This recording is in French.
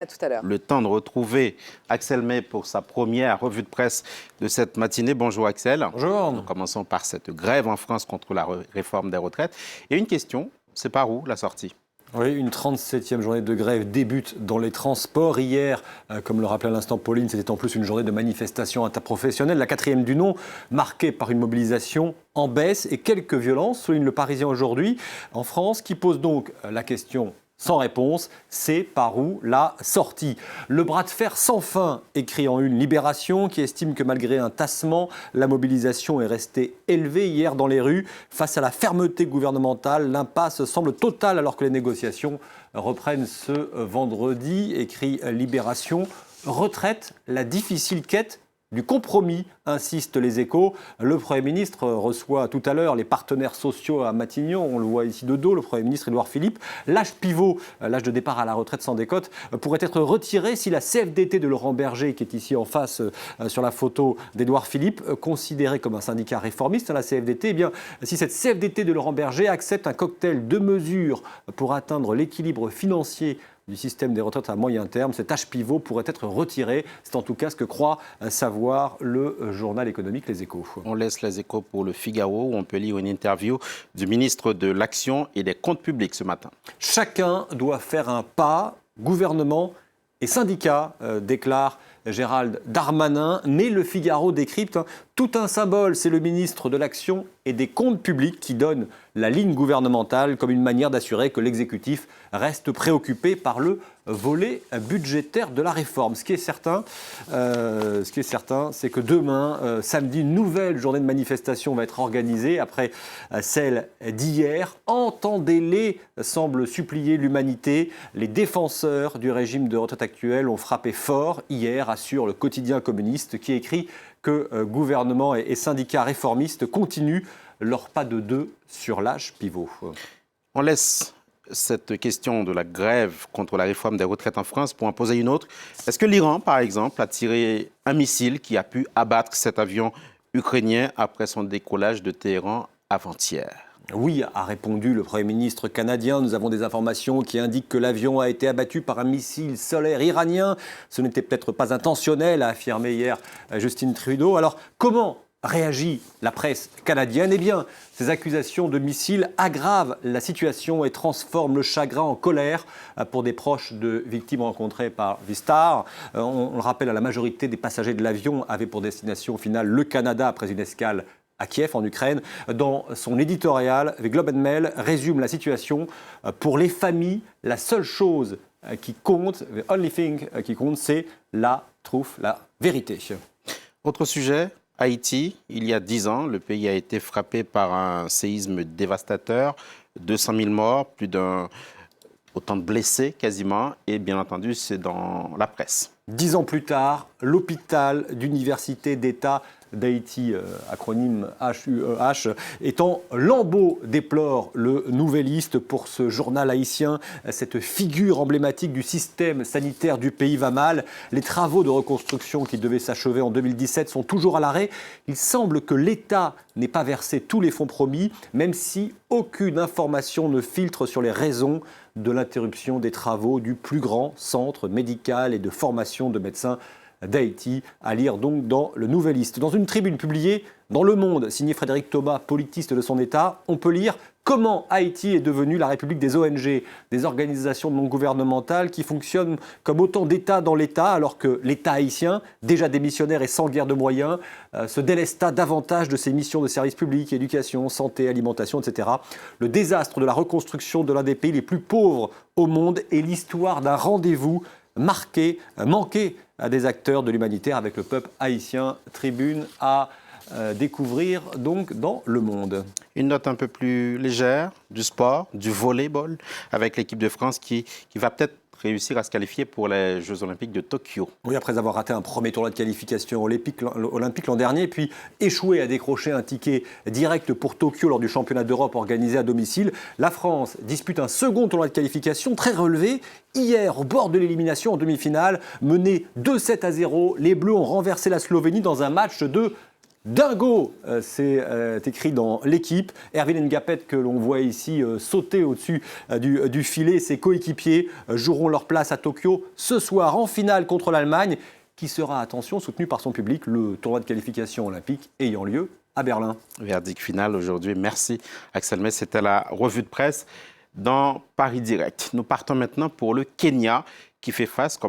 À tout à l'heure. Le temps de retrouver Axel May pour sa première revue de presse de cette matinée. Bonjour Axel. Bonjour. Nous commençons par cette grève en France contre la réforme des retraites. Et une question, c'est par où la sortie ? Oui, une 37e journée de grève débute dans les transports. Hier, comme le rappelait à l'instant Pauline, c'était en plus une journée de manifestation interprofessionnelle, la 4e du nom, marquée par une mobilisation en baisse et quelques violences, souligne le Parisien aujourd'hui, en France, qui pose donc la question sans réponse, c'est par où la sortie. Le bras de fer sans fin, écrit en une Libération, qui estime que malgré un tassement, la mobilisation est restée élevée hier dans les rues. Face à la fermeté gouvernementale, l'impasse semble totale alors que les négociations reprennent ce vendredi, écrit Libération. Retraite, la difficile quête du compromis, insistent les Échos. Le Premier ministre reçoit tout à l'heure les partenaires sociaux à Matignon. On le voit ici de dos, le Premier ministre Édouard Philippe. L'âge pivot, l'âge de départ à la retraite sans décote, pourrait être retiré si la CFDT de Laurent Berger, qui est ici en face sur la photo d'Édouard Philippe, considéré comme un syndicat réformiste, la CFDT, eh bien, si cette CFDT de Laurent Berger accepte un cocktail de mesures pour atteindre l'équilibre financier du système des retraites à moyen terme, cet âge pivot pourrait être retiré. C'est en tout cas ce que croit savoir le journal économique Les Échos. On laisse Les Échos pour le Figaro, où on peut lire une interview du ministre de l'Action et des Comptes publics ce matin. Chacun doit faire un pas, gouvernement et syndicats, déclare Gérald Darmanin. Mais le Figaro décrypte tout un symbole, c'est le ministre de l'Action et des Comptes publics qui donne la ligne gouvernementale comme une manière d'assurer que l'exécutif reste préoccupé par le volet budgétaire de la réforme. Ce qui est certain, c'est que demain, samedi, une nouvelle journée de manifestation va être organisée après celle d'hier. Entendez-les, semble supplier l'humanité. Les défenseurs du régime de retraite actuel ont frappé fort hier, assure le quotidien communiste, qui écrit que gouvernement et syndicats réformistes continuent leur pas de deux sur l'âge pivot. On laisse cette question de la grève contre la réforme des retraites en France pour en poser une autre. Est-ce que l'Iran, par exemple, a tiré un missile qui a pu abattre cet avion ukrainien après son décollage de Téhéran avant-hier ? Oui, a répondu le Premier ministre canadien. Nous avons des informations qui indiquent que l'avion a été abattu par un missile solaire iranien. Ce n'était peut-être pas intentionnel, a affirmé hier Justin Trudeau. Alors, comment réagit la presse canadienne ? Eh bien, ces accusations de missiles aggravent la situation et transforment le chagrin en colère pour des proches de victimes rencontrées par Vistar. On le rappelle, la majorité des passagers de l'avion avaient pour destination finale le Canada après une escale à Kiev, en Ukraine. Dans son éditorial, The Globe and Mail résume la situation. Pour les familles, la seule chose qui compte, the only thing qui compte, c'est la truffe, la vérité. Autre sujet, Haïti. Il y a 10 ans, le pays a été frappé par un séisme dévastateur, 200 000 morts, autant de blessés quasiment, et bien entendu, c'est dans la presse. 10 ans plus tard, l'hôpital d'université d'État d'Haïti, acronyme HUEH, est en lambeaux, déplore le Nouvelliste. Pour ce journal haïtien, cette figure emblématique du système sanitaire du pays va mal. Les travaux de reconstruction qui devaient s'achever en 2017 sont toujours à l'arrêt. Il semble que l'État n'ait pas versé tous les fonds promis, même si aucune information ne filtre sur les raisons de l'interruption des travaux du plus grand centre médical et de formation de médecins d'Haïti, à lire donc dans le Nouvelliste. Dans une tribune publiée dans Le Monde, signée Frédéric Thomas, politiste de son État, on peut lire comment Haïti est devenue la République des ONG, des organisations non gouvernementales qui fonctionnent comme autant d'États dans l'État, alors que l'État haïtien, déjà démissionnaire et sans guère de moyens, se délesta davantage de ses missions de service public, éducation, santé, alimentation, etc. Le désastre de la reconstruction de l'un des pays les plus pauvres au monde est l'histoire d'un rendez-vous manqué à des acteurs de l'humanitaire avec le peuple haïtien. Tribune à découvrir donc dans Le Monde. Une note un peu plus légère, du sport, du volleyball, avec l'équipe de France qui va peut-être réussir à se qualifier pour les Jeux Olympiques de Tokyo. Oui, après avoir raté un premier tournoi de qualification olympique l'an dernier, puis échoué à décrocher un ticket direct pour Tokyo lors du championnat d'Europe organisé à domicile, la France dispute un second tournoi de qualification très relevé. Hier, au bord de l'élimination en demi-finale, mené 2-7-0, les Bleus ont renversé la Slovénie dans un match de Dingo, c'est écrit dans l'équipe. Erwin Ngapet, que l'on voit ici sauter au-dessus du filet. Ses coéquipiers joueront leur place à Tokyo ce soir en finale contre l'Allemagne, qui sera, attention, soutenu par son public, le tournoi de qualification olympique ayant lieu à Berlin. Verdict final aujourd'hui. Merci Axel Metz. C'était la revue de presse dans Paris Direct. Nous partons maintenant pour le Kenya qui fait face,